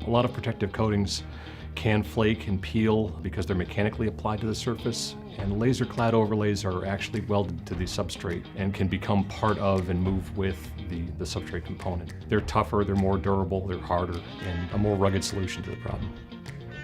A lot of protective coatings can flake and peel because they're mechanically applied to the surface, and laser clad overlays are actually welded to the substrate and can become part of and move with the substrate component. They're tougher, they're more durable, they're harder, and a more rugged solution to the problem.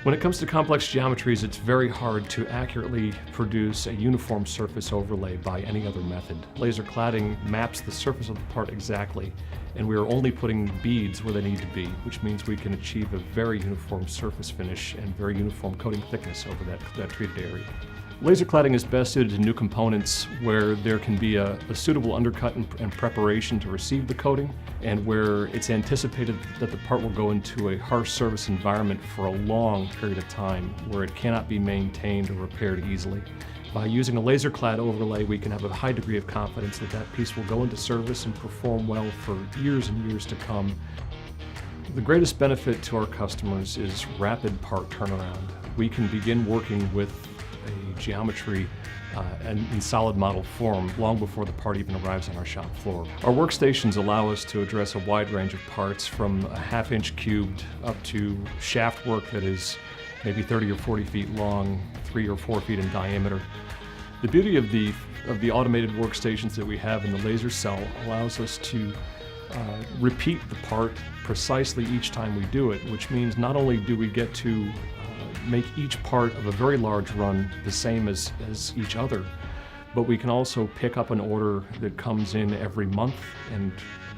When it comes to complex geometries, it's very hard to accurately produce a uniform surface overlay by any other method. Laser cladding maps the surface of the part exactly, and we are only putting beads where they need to be, which means we can achieve a very uniform surface finish and very uniform coating thickness over that treated area. Laser cladding is best suited to new components where there can be a suitable undercut and preparation to receive the coating, and where it's anticipated that the part will go into a harsh service environment for a long period of time where it cannot be maintained or repaired easily. By using a laser clad overlay, we can have a high degree of confidence that that piece will go into service and perform well for years and years to come. The greatest benefit to our customers is rapid part turnaround. We can begin working with a geometry in solid model form long before the part even arrives on our shop floor. Our workstations allow us to address a wide range of parts, from a ½ cubed up to shaft work that is maybe 30 or 40 feet long, 3 or 4 feet in diameter. The beauty of the automated workstations that we have in the laser cell allows us to repeat the part precisely each time we do it, which means not only do we get to make each part of a very large run the same as each other, but we can also pick up an order that comes in every month and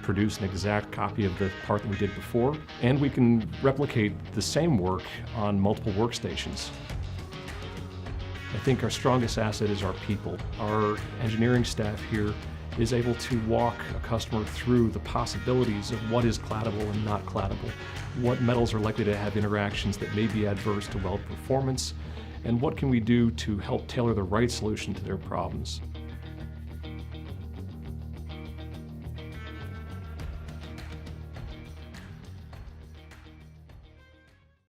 produce an exact copy of the part that we did before, and we can replicate the same work on multiple workstations. I think our strongest asset is our people. Our engineering staff here is able to walk a customer through the possibilities of what is claddable and not claddable, what metals are likely to have interactions that may be adverse to weld performance, and what can we do to help tailor the right solution to their problems.